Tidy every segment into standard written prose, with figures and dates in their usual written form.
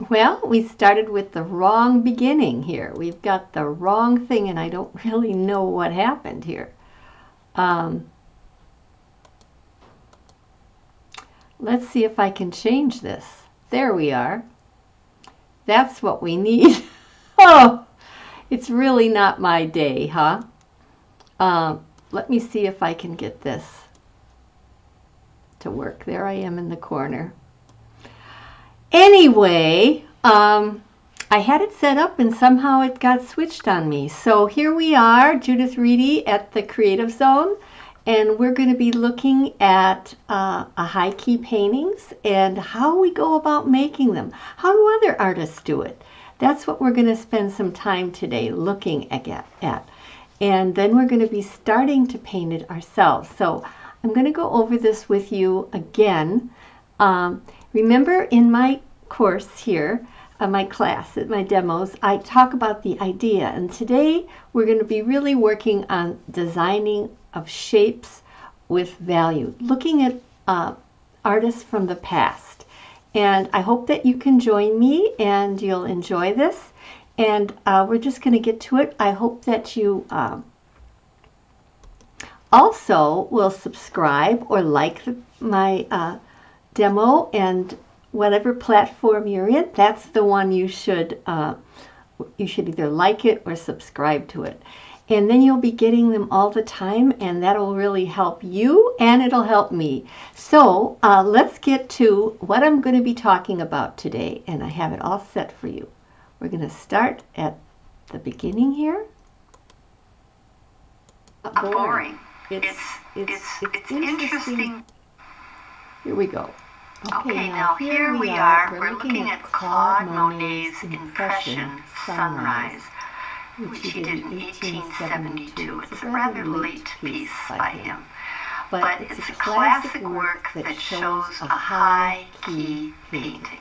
Well, we started with the wrong beginning here. We've got the wrong thing, and I don't really know what happened here. Let's see if I can change this. There we are. That's what we need. Oh, it's really not my day, huh? Let me see if I can get this to work. There I am in the corner. Anyway, I had it set up and somehow it got switched on me. So here we are, Judith Reedy at the Creative Zone, and we're going to be looking at high key paintings and how we go about making them. How do other artists do it? That's what we're going to spend some time today looking at. And then we're going to be starting to paint it ourselves. So I'm going to go over this with you again. Remember in my course here, my class, my demos, I talk about the idea. And today we're going to be really working on designing of shapes with value, looking at artists from the past. And I hope that you can join me and you'll enjoy this. And we're just going to get to it. I hope that you also will subscribe or like my demo, and whatever platform you're in, that's the one you should either like it or subscribe to it. And then you'll be getting them all the time, and that'll really help you and it'll help me. So let's get to what I'm going to be talking about today, and I have it all set for you. We're going to start at the beginning here. Boring. It's interesting. Here we go. Okay, now here we are. We're looking at Claude Monet's impression, Sunrise, which he did in 1872. It's a rather late piece by him, but it's a classic work that shows a high-key painting.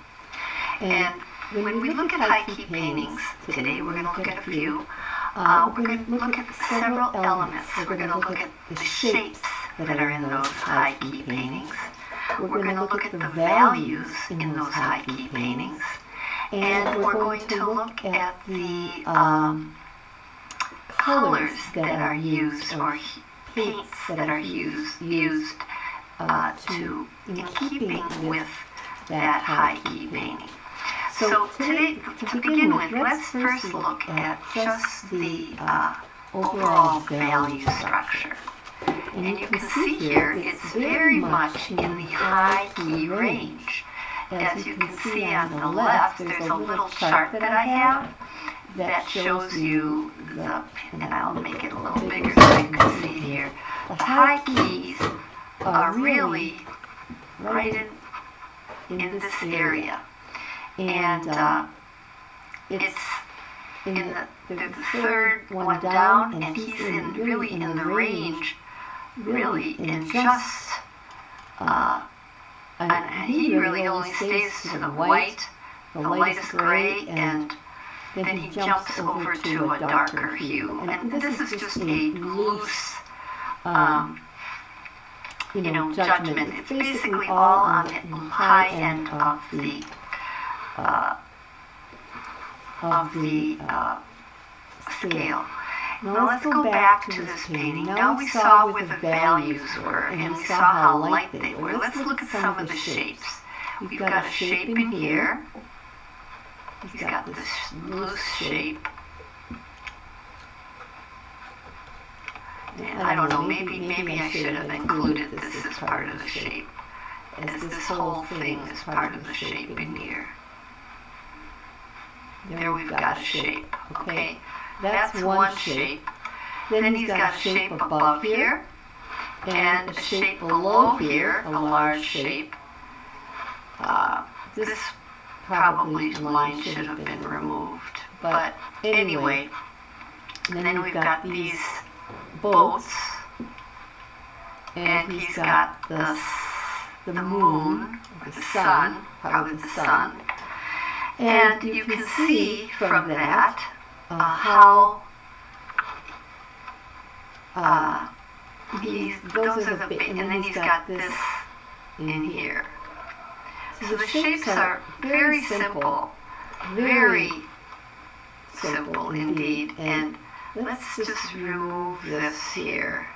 And when we look at high-key paintings today, we're going to look at a few. We're going to look at several elements. We're going to look at the shapes that are in those high-key paintings. We're going to look at the values in those high-key paintings. And we're going to look at the colors that are used, or paints that are used in keeping with that high-key painting. So today, to begin with, let's first look at just the overall value structure. And you can see here, it's very much in the high key range. As you can see on the left, there's a little chart that I have that shows you the, and I'll make it a little bigger so you can see here. The high keys are really right in this area. And it's in the third one down, and he's really in the range, really in just, and he really only stays to the white, the lightest gray, and then he jumps over to a darker hue. And this is just a loose, judgment. It's basically all on the high end of the scale. Now let's go back to this painting. Now we saw where the values were, and we saw how light they were. Let's look at some of the shapes. We've got a shape in here. He's got this loose shape. And I don't know, maybe I should have included this as part of the shape, as this whole thing is part of the shape in here. There we've got a shape, okay? That's one shape. Then he's got a shape above here, and a shape below here, a large shape. This probably line should have been removed. But anyway, then we've got these boats, and he's got the moon, or the sun, probably the sun. And you can see from that how those are the, and then he's got this in here. So the shapes are very simple, Very simple indeed. And let's just remove this here.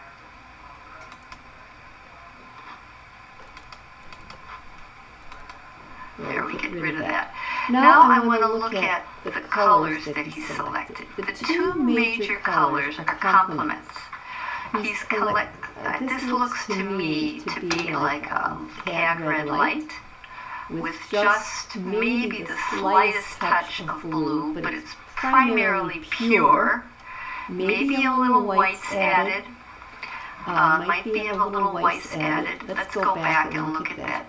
There, we get rid of that. Now I want to look at the colors that he selected. The two major colors are complements. He's this looks to me to be like a cad red light with just maybe the slightest touch of blue, but it's primarily pure. Maybe a little whites added. Might be a little whites added. Let's go back and look at that.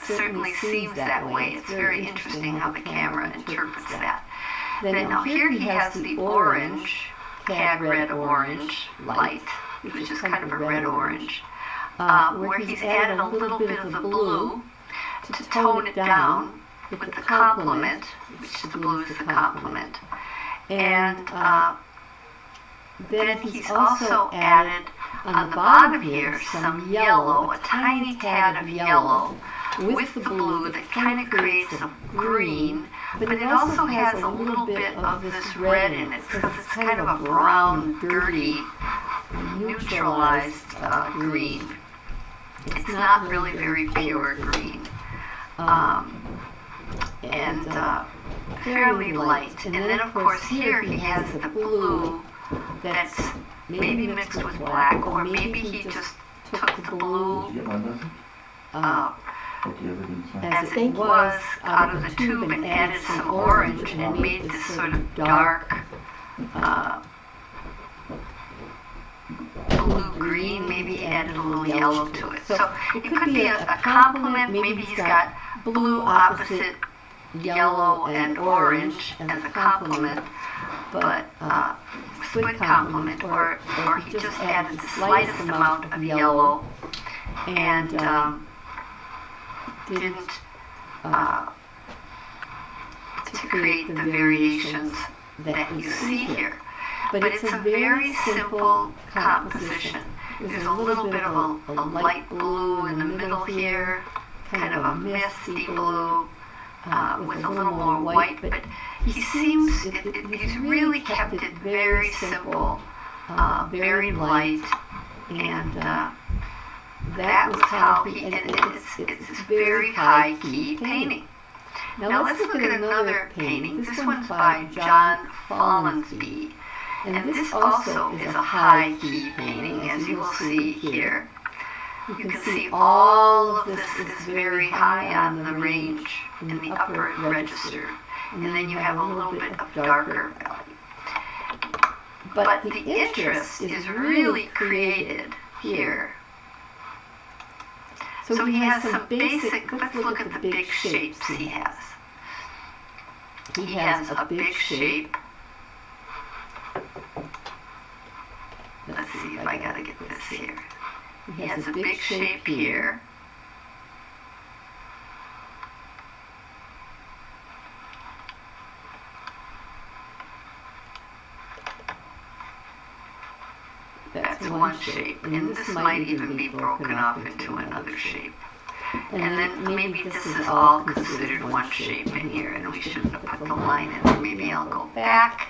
Certainly seems that way. It's very interesting how the camera interprets that. Then now here he has the orange, cad red orange light, which is kind of a red-orange, where he's added a little bit of the blue to tone it down with the complement, which the blue is the complement. And then he's also added on the bottom here some yellow, a tiny tad of yellow, with the blue that kind of creates a green, but it also has a little bit of this red in it because it's kind of a brown, dirty, neutralized green. It's not really very pure green, and fairly light. And then of course here he has the blue that's maybe mixed with black, or maybe he just took the blue as it was out of the tube and added some orange and made this sort of dark blue-green, maybe added a little yellow to it. So it could be a complement. Maybe he's got blue opposite yellow and orange as a complement, but split complement, or he just added the slightest amount of yellow and didn't to create the variations that you see here. But it's a very simple composition. There's a little bit of a light blue in the middle here, kind of a misty blue with a little more white, but he seems, he's really kept it very simple, very light, and that was how he, and it's very high-key painting. Now let's look at another painting. This one's by John Fallensby, and this also is a high-key painting, as you will see here. You can see all of this is very high on the range in the upper register, and then you have a little bit of darker value. But the interest is really created here. So he has some basic, let's look at the big shapes he has. He has a big shape. Let's see if I gotta get this here. He has a big shape here. That's one shape, and this might even be broken up into another shape. And then maybe this is all considered one shape in here, and we shouldn't have put the line in there. Maybe I'll go back.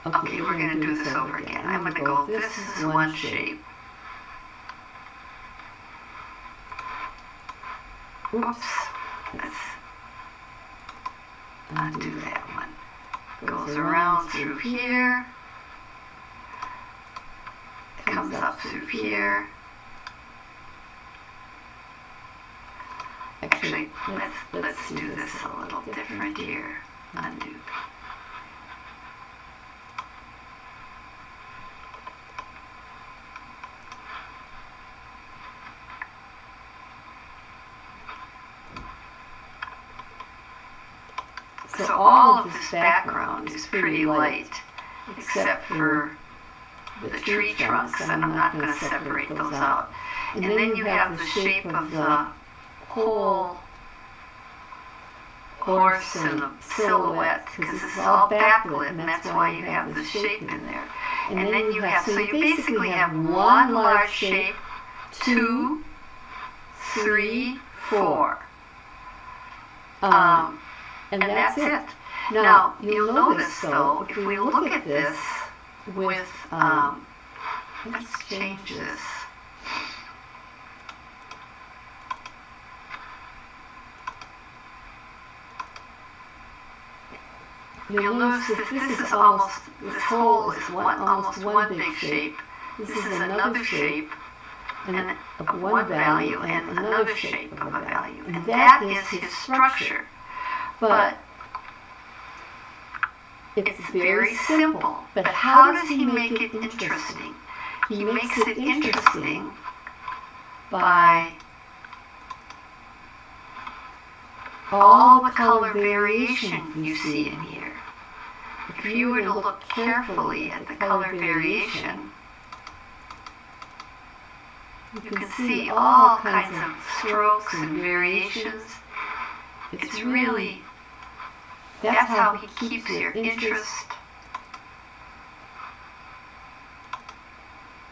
Okay, we're going to do this over again. I'm going to go, this is one shape. Oops. Let's undo that one. Goes around through here. Comes up through here. Actually, let's do this a little different here. Undo. So all of this background is pretty light, except for the tree trunks, and I'm not going to separate those out. And then you have the shape of the whole horse and the silhouette, because this is all backlit, and that's why you have the shape in there. And then you have, so you basically have one large shape, 2, 3, 4. And that's it. Now, you'll notice, though, if we look at this with, let's change this. You'll notice that this whole is almost one big shape. This is another shape and of one value and another shape of a value. And that is his structure. But it's very simple. But how does he make it interesting? He makes it interesting by all the color variation you see in here. If you were to look carefully at the color variation, you can see all kinds of strokes and variations. It's really, that's how he keeps your interest.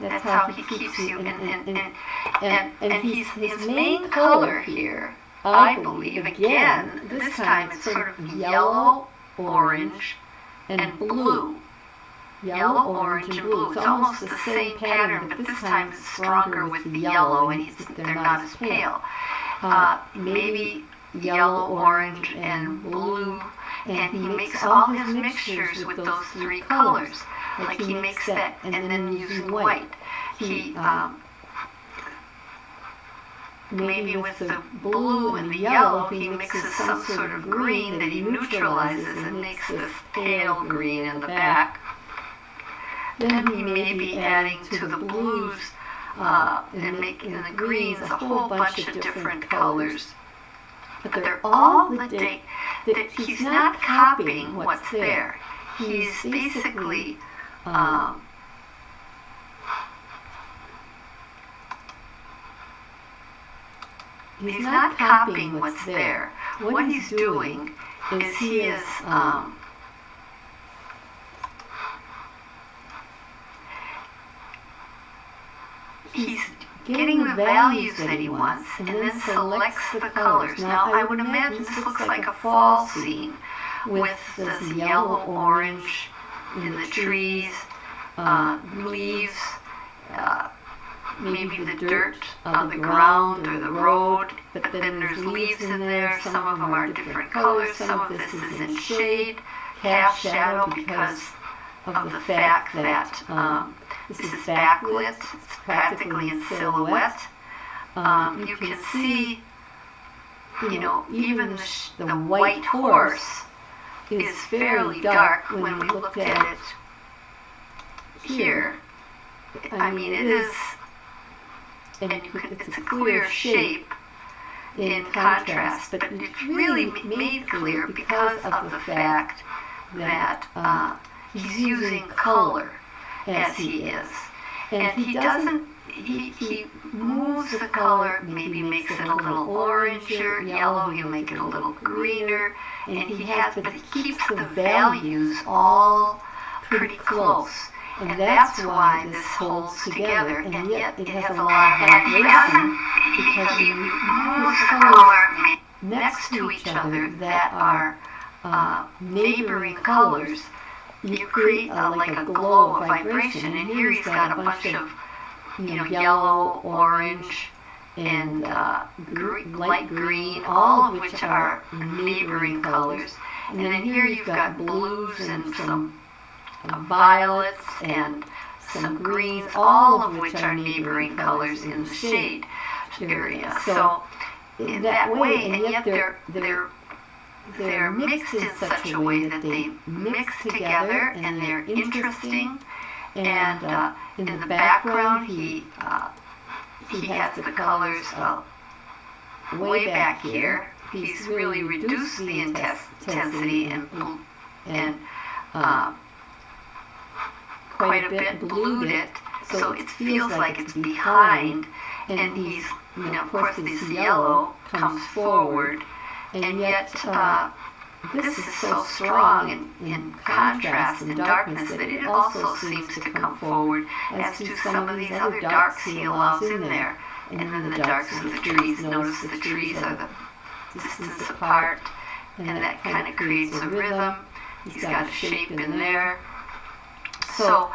That's how he keeps you, and his main color here, I believe, again, this time it's sort of yellow, orange, and blue. Yellow, orange, and blue. It's almost the same pattern, but this time it's stronger with the yellow, and they're not as pale. Maybe yellow, orange, and blue, and he makes all his mixtures with those three colors. Like he makes that, and then using white. He, maybe with the blue and the yellow, he mixes some sort of green that he neutralizes and makes this pale green in the back. Then he may be adding to the blues and making the greens a whole bunch of different colors. But they're all that he's not copying what's there. He's basically he's not copying what's there. What he's doing is he is he's getting the values that he wants and then selects the colors. Now, I would imagine this looks like a fall scene with this yellow, orange in the trees, leaves, maybe the dirt on the ground or the road, but then there's leaves in there. Some of them are different colors. Some of this is in shade, half shadow, because of the fact that this is backlit. It's practically in silhouette. You can see, even the white horse is fairly dark when we look at it here. I mean, it is, and it's a clear shape in contrast, but it's really made clear because of the fact that he's using color as he is. And he doesn't, he moves the color, maybe makes it a little oranger, yellow, he'll make it a little greener, and but he keeps the values all pretty close. And that's why this holds together, and yet it has a lot of vibration, because when you move color next to each other that are neighboring colors, you create like a glow of vibration. And here he's got a bunch of yellow, orange, and light green, all of which are neighboring colors. And then here you've got blues and some violets and some greens, all of which are neighboring colors in the shade area. So in that way, and yet they're mixed in such a way that they mix together and they're interesting. And in the background, he has the colors way back here. He's really reduced the intensity and quite a bit blued it, so it feels like it's behind. And he's, of course, this yellow comes forward. And yet, this is so strong in contrast and darkness that it also seems to come forward, as do some of these other darks he allows in there. and then the darks of the trees. Notice the trees are the distance apart, and that kind of creates a rhythm. He's got a shape in there. So,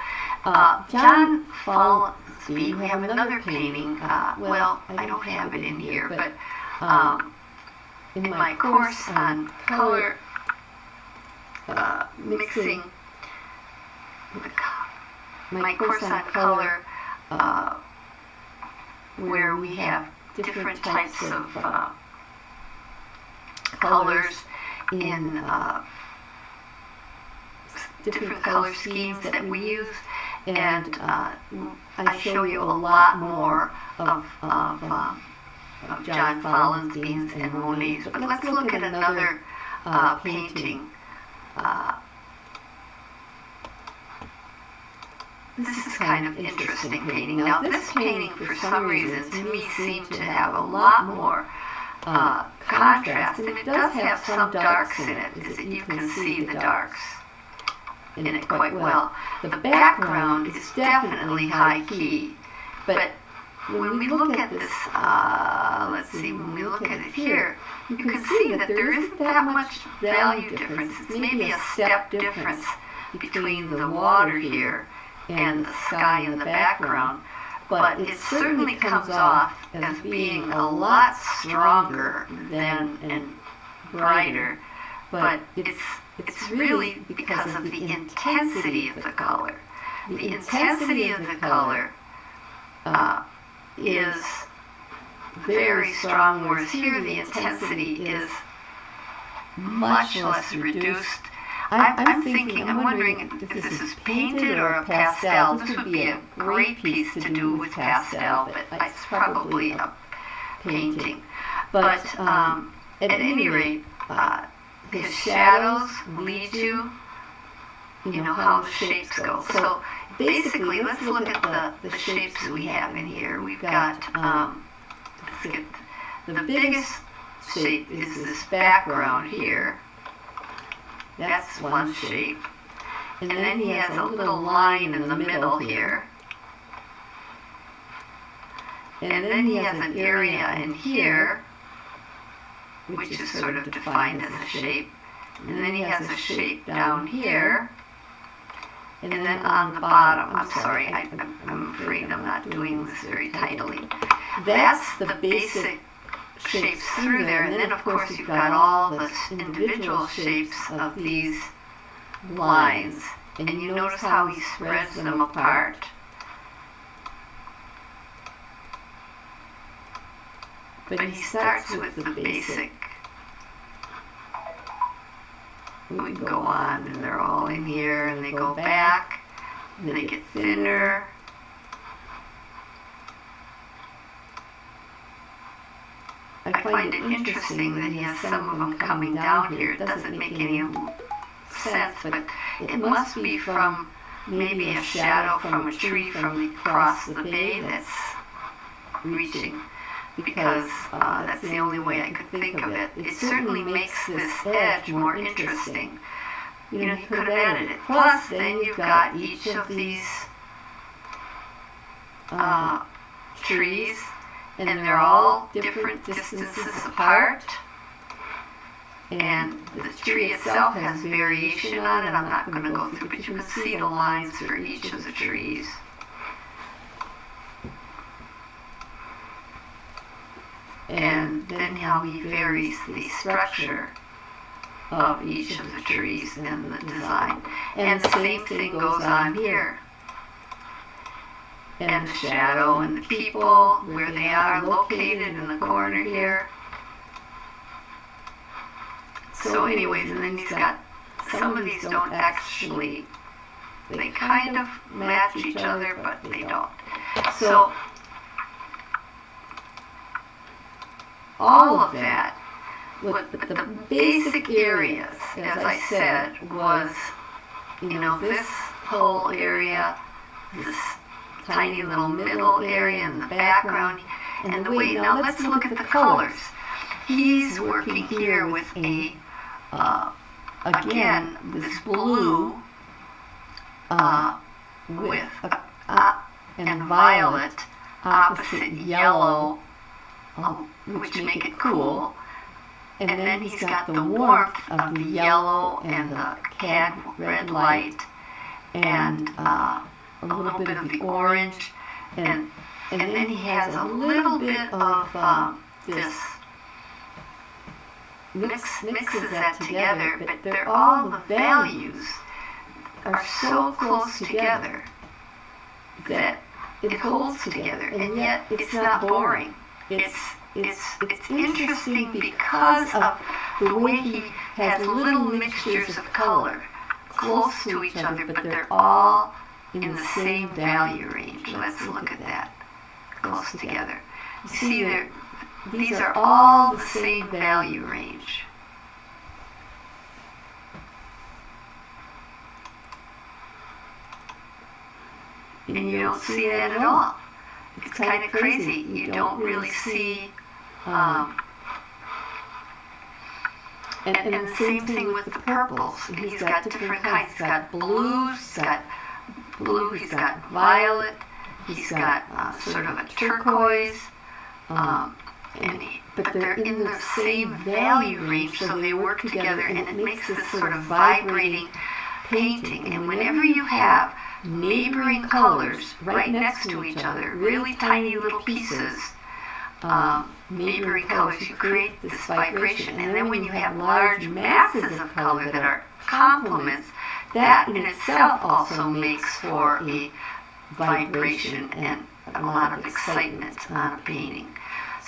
John Fallsby, we have another painting. Well, I don't have it in here, but in my course on color mixing, my course on color, where we have different types of colors in different color schemes that we use, and I show you a lot more of John Fallsby's and Monet's. But let's look at another painting. This is kind of interesting painting. Now, this painting, for some reason, to me seemed to have a lot more contrast, and it does have some darks in it, as you can see the darks in it quite well. The background is definitely high key, but when we look at this, let's see, when we look at it here, you can see that there isn't that much value difference. It's maybe a step difference between the water here and the sky in the background, but it certainly comes off as being a lot stronger than and brighter, but it's really because of the intensity of the color. The intensity of the color is very strong, whereas here the intensity is much less reduced. I'm wondering if this is painted or a pastel. This would be a great piece to do with pastel, but it's probably a painting. But at any rate, his shadows lead you, how the shapes go. So basically, let's look at the shapes we have in here. We've got, the biggest shape is this background here. That's one shape. And then he has a little line in the middle here. And then he has an area in here, which is sort of defined as a shape. And then he has a shape down here. And then on the bottom, I'm sorry, I'm afraid I'm not doing this very tidily. That's the basic shapes through there, and then of course you've got all the individual shapes of these lines, and you notice how he spreads them apart. But he starts with the basic. We go on, and they're all in here, and they go back, and they get thinner. I find it interesting that he has some of them coming down here. It doesn't make any sense, but it must be from maybe a shadow from a tree from across the bay that's reaching, because that's the only way I could think of it. It certainly makes this edge more interesting. You could have added it. Plus, then you've got each of these trees, and they're all different distances apart. And the tree itself has variation on it. I'm not going to go through, but you can see the lines for each of the trees. And then how he varies the structure of each of the trees and the design. And the same thing goes on here. And the shadow and the people, where they are located in the corner here. So anyways, and then he's got, some of these don't actually, they kind of match each other, but they don't. So all of that, but the basic areas, as I said, was, this whole area, this tiny little middle area in the background, and the way. Now let's look at the colors. He's working here with a, again, this blue with and violet opposite yellow, which make it cool. And then he's got the warmth of the yellow and the cad red light, and a little bit of the orange, and then he has a little bit of this, mixes that together, but they're all the values are so close together that it holds together, and yet it's not boring. It's interesting because of the way he has little mixtures of color close to each other, but they're all in the same value range. Let's look at that close together. You see, these are all the same value range. And you don't see that at all. It's kind of crazy. You don't really see, and the same thing with the purples. He's got different kinds. He's got blues, he's got violet, he's got sort of a turquoise, but they're in the same value range, so they work together, and it makes this sort of vibrating painting. And whenever you have neighboring colors right next to each other, really tiny little pieces, neighboring colors, you create this vibration. And then when you have large masses of color that are complements, that in itself also makes for a vibration and a lot of excitement on a painting.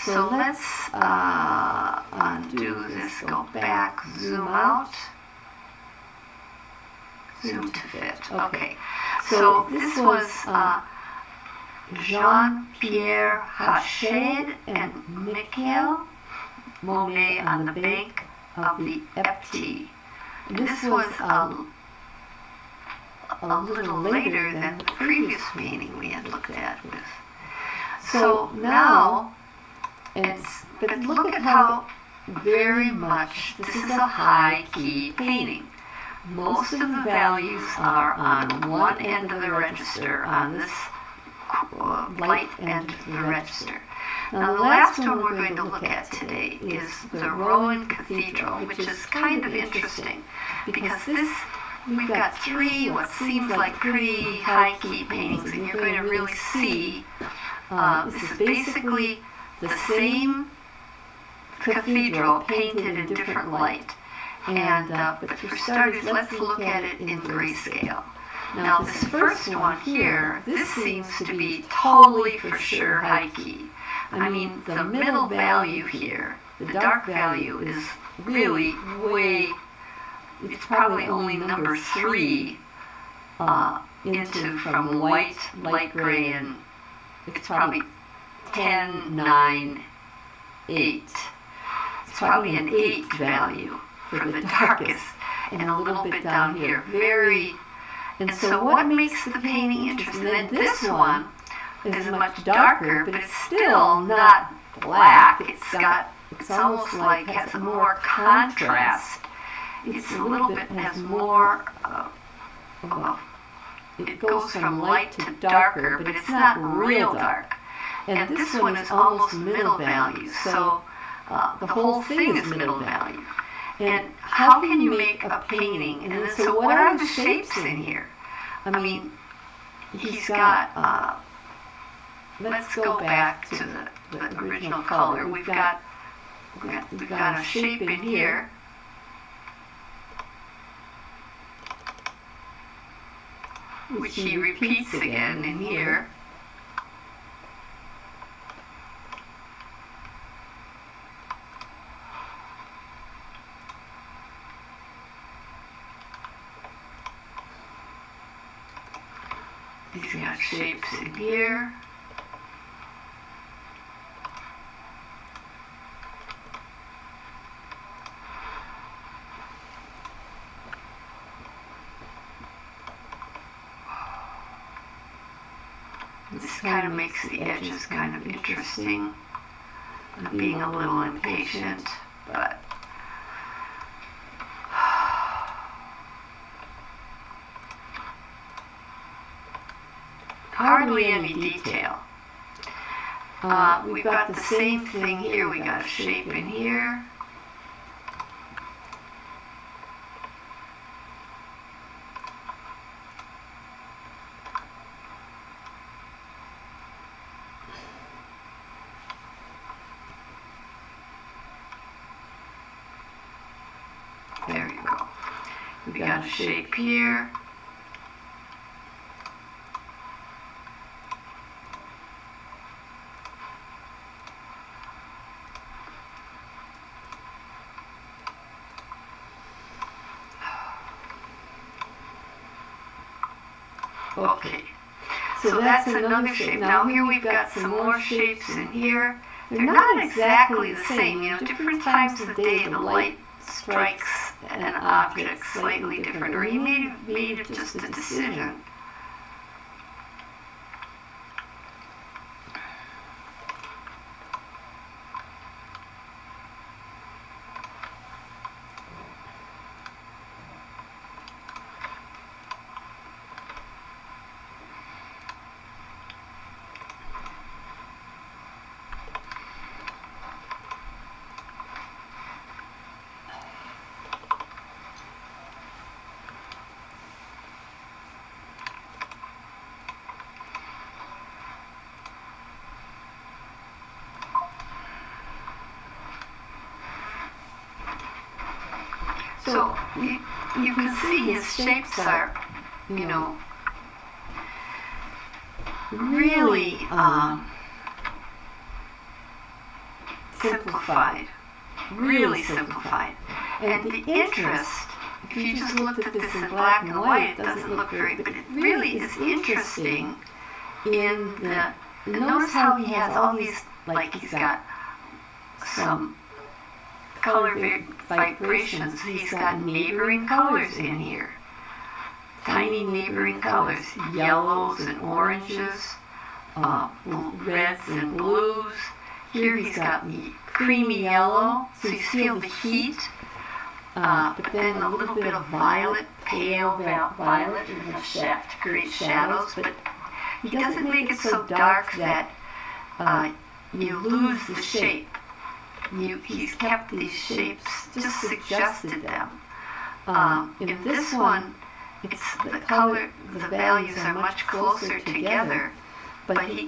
So let's undo this, go back, zoom out, zoom to fit. Okay. So this was Jean-Pierre Hachet and Michael Monet on the bank of the FT. This was a little later than the previous painting we had looked at. So now, but look at how very much this is a high-key painting. Most of the values are on one end of the register, on this light end of the register. Now the last one we're going to look at today is the Rouen Cathedral, which is kind of interesting because we've got three what seems like pretty high-key paintings, and you're going to really see this is basically the same cathedral painted in different light. But for starters, let's look at it in grayscale. Now this first one here, this seems to be totally for sure high key. I mean, the middle value here, the dark value, is really way, it's probably only number 3 into from white, light gray, and it's probably 10, 9, 8. It's probably an 8 value for the darkest, and a little bit down here. And so what makes the painting interesting? And this one is much darker, but it's still not black. It's almost like has more contrast. It's a little bit has more. It goes from light to darker, but it's not real dark. And this one is almost middle value. So the whole thing is middle value. And how can you make a painting? And then, so what are the shapes in here? I mean, he's got, let's go back to the original color. We've got a shape in here. Which he repeats again in here. He's got shapes in here. This kind of makes the edges kind of interesting. I'm being a little impatient, but hardly any detail. We've got the same thing here. We got a shape in here. There you go. We got a shape here. Okay, so that's another shape. Now here we've got some more shapes in here. They're not exactly the same. You know, different times of the day the light strikes an object slightly different, or he may have made just a decision. So you can see his shapes are, you know, really simplified, really simplified. And the interest, if you just looked at this in black and white, it doesn't look very, but it really is interesting in the, notice how he has all these, like he's got some color vibrations. He's got neighboring colors in here. Tiny neighboring colors. Yellows and oranges, reds and blues. Here he's got the creamy yellow, so you feel the heat. But then a little bit of violet, pale violet in the shaft to create shadows. But he doesn't make it so dark that you lose the shape. He's kept these shapes, just suggested them. In this one, it's the color, the values are much closer together, but he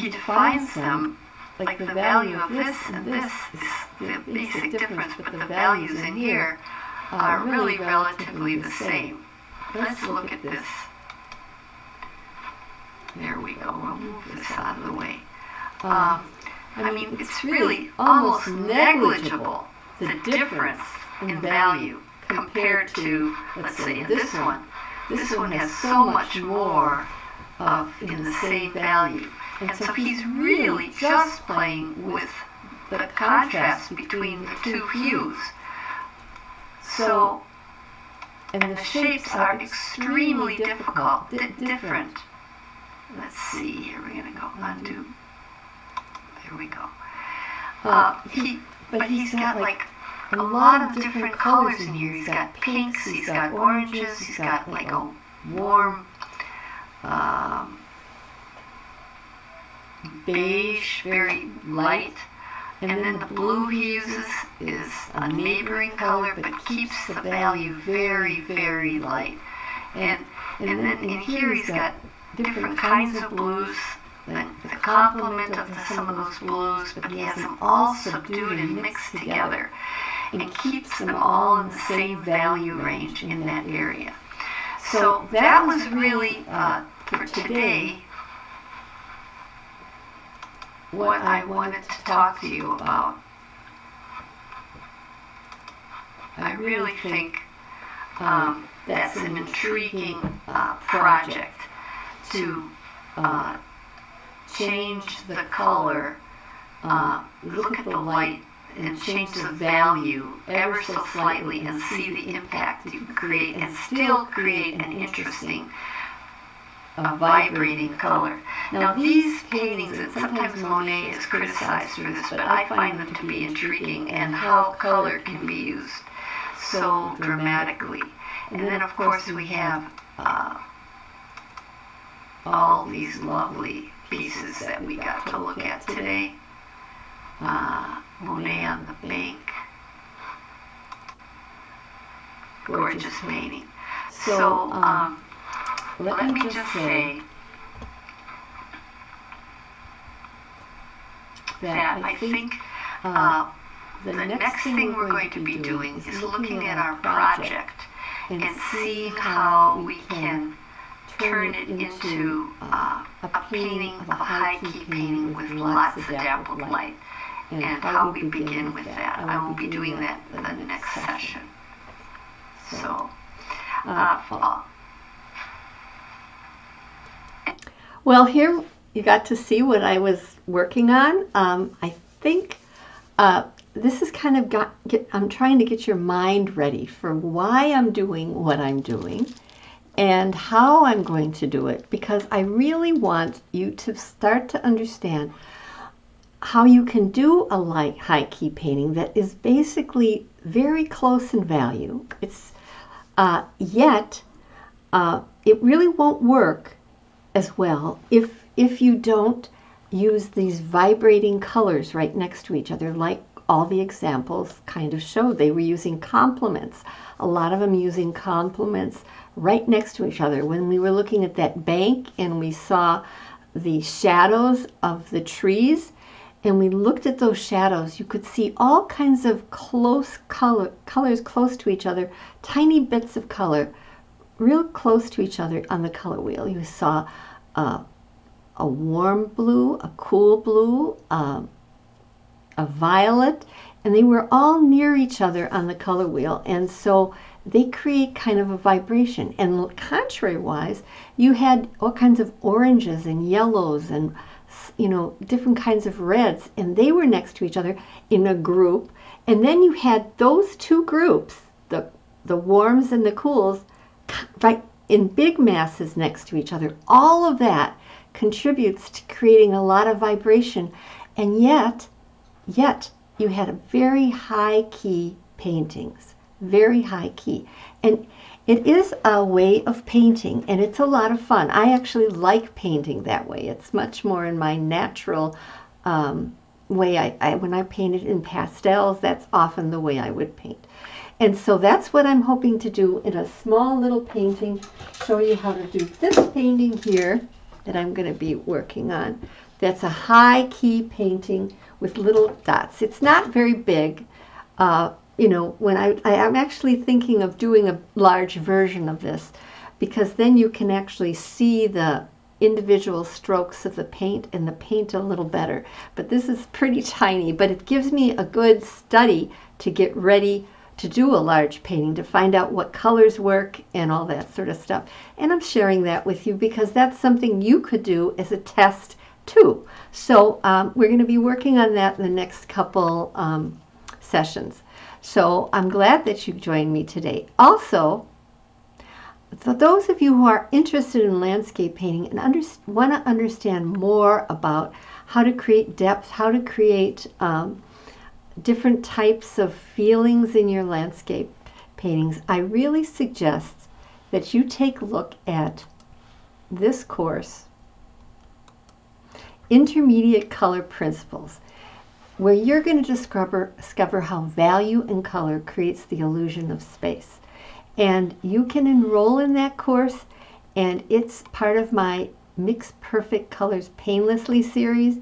defines them, like the value of this and this is the basic difference, but the values in here are really relatively the same. Let's look at this. There we go, we'll move this out of the way. I mean, it's really almost negligible, the difference in value compared to, let's say, this one. This one has so much more in the same value. And so he's really just playing with the contrast between the two hues. So, and the shapes are extremely different. Let's see here, we're going to go undo. There we go. But he's got like a lot of different colors in here. He's got pinks, he's got oranges, he's got like a warm beige, very light. And then the blue he uses is a neighboring color, but keeps the value very, very light. And then in here he's got different kinds of blues, the complement of some of those blues, but he has them all subdued and mixed together and keeps them all in the same value range in that area. So that was really, for today, what I wanted to talk to you about. I really think that's an intriguing project to change the color, look at the light, and change the value ever so slightly and see the impact you can create and still create an interesting vibrating color. Now these paintings, and sometimes Monet is criticized for this, but I find them to be intriguing and how color can be used so dramatically. And then of course we have all these lovely pieces that we got to look at today. Monet on the Bank. Gorgeous painting. So, let me just say that I think the next thing we're going to be doing is looking at our project and seeing how we can turn it into a painting, a high-key painting with lots of dappled light, and how we begin with that. I will be doing that in the next session. So, well, here you got to see what I was working on. I think this is kind of I'm trying to get your mind ready for why I'm doing what I'm doing and how I'm going to do it, because I really want you to start to understand how you can do a light high-key painting that is basically very close in value. It's yet it really won't work as well if you don't use these vibrating colors right next to each other, like all the examples kind of showed. They were using complements, a lot of them using complements right next to each other. When we were looking at that bank and we saw the shadows of the trees and we looked at those shadows, you could see all kinds of close colors close to each other, tiny bits of color real close to each other on the color wheel. You saw a warm blue, a cool blue, a violet, and they were all near each other on the color wheel, and so they create kind of a vibration. And contrary-wise, you had all kinds of oranges and yellows and different kinds of reds, and they were next to each other in a group. And then you had those two groups, the warms and the cools, right in big masses next to each other. All of that contributes to creating a lot of vibration, and yet you had a very high key paintings, very high key. And it is a way of painting, and it's a lot of fun. I actually like painting that way. It's much more in my natural way. When I painted in pastels, that's often the way I would paint. And so that's what I'm hoping to do in a small little painting, show you how to do this painting here that I'm going to be working on. That's a high key painting with little dots. It's not very big. When I'm actually thinking of doing a large version of this, because then you can actually see the individual strokes of the paint and the paint a little better. But this is pretty tiny, but it gives me a good study to get ready to do a large painting, to find out what colors work and all that sort of stuff. And I'm sharing that with you because that's something you could do as a test too. So we're going to be working on that in the next couple sessions. So I'm glad that you joined me today. Also, for those of you who are interested in landscape painting and want to understand more about how to create depth, how to create different types of feelings in your landscape paintings, I really suggest that you take a look at this course, Intermediate Color Principles, where you're going to discover how value and color creates the illusion of space. And you can enroll in that course, and it's part of my Mix Perfect Colors Painlessly series.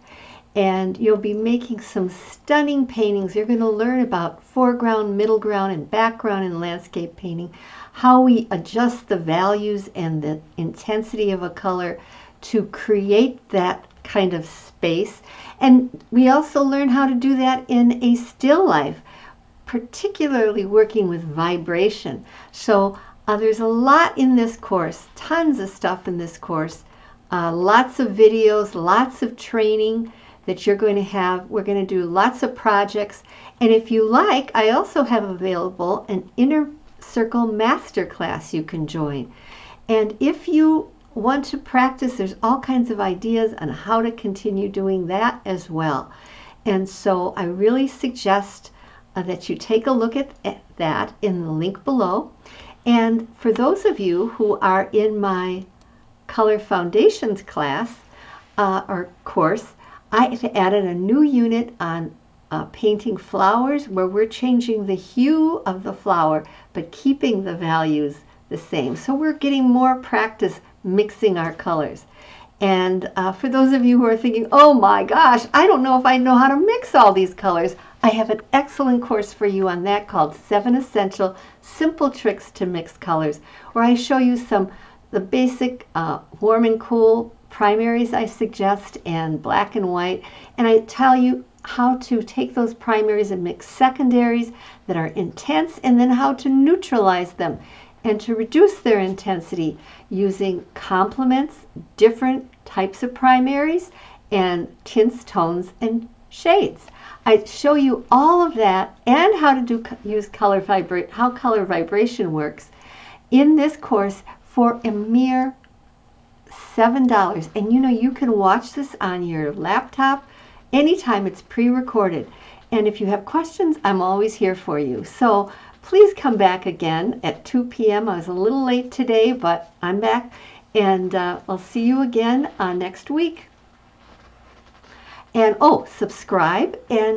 And you'll be making some stunning paintings. You're going to learn about foreground, middle ground, and background in landscape painting, how we adjust the values and the intensity of a color to create that kind of space. And we also learn how to do that in a still life, particularly working with vibration. So there's a lot in this course, tons of stuff in this course, lots of videos, lots of training that you're going to have. We're going to do lots of projects. And if you like, I also have available an Inner Circle Masterclass you can join. And if you want to practice, there's all kinds of ideas on how to continue doing that as well. And so I really suggest that you take a look at that in the link below. And for those of you who are in my Color Foundations class, or course, I added a new unit on painting flowers where we're changing the hue of the flower but keeping the values the same. So we're getting more practice mixing our colors. And for those of you who are thinking, oh my gosh, I don't know if I know how to mix all these colors, I have an excellent course for you on that called 7 Essential Simple Tricks to Mix Colors, where I show you the basic warm and cool primaries I suggest and black and white, and I tell you how to take those primaries and mix secondaries that are intense, and then how to neutralize them and to reduce their intensity using complements, different types of primaries, and tints, tones, and shades. I show you all of that and how to use how color vibration works in this course for a mere $7. And you can watch this on your laptop anytime. It's pre-recorded. And if you have questions, I'm always here for you. So please come back again at 2 p.m. I was a little late today, but I'm back. And I'll see you again next week. And subscribe and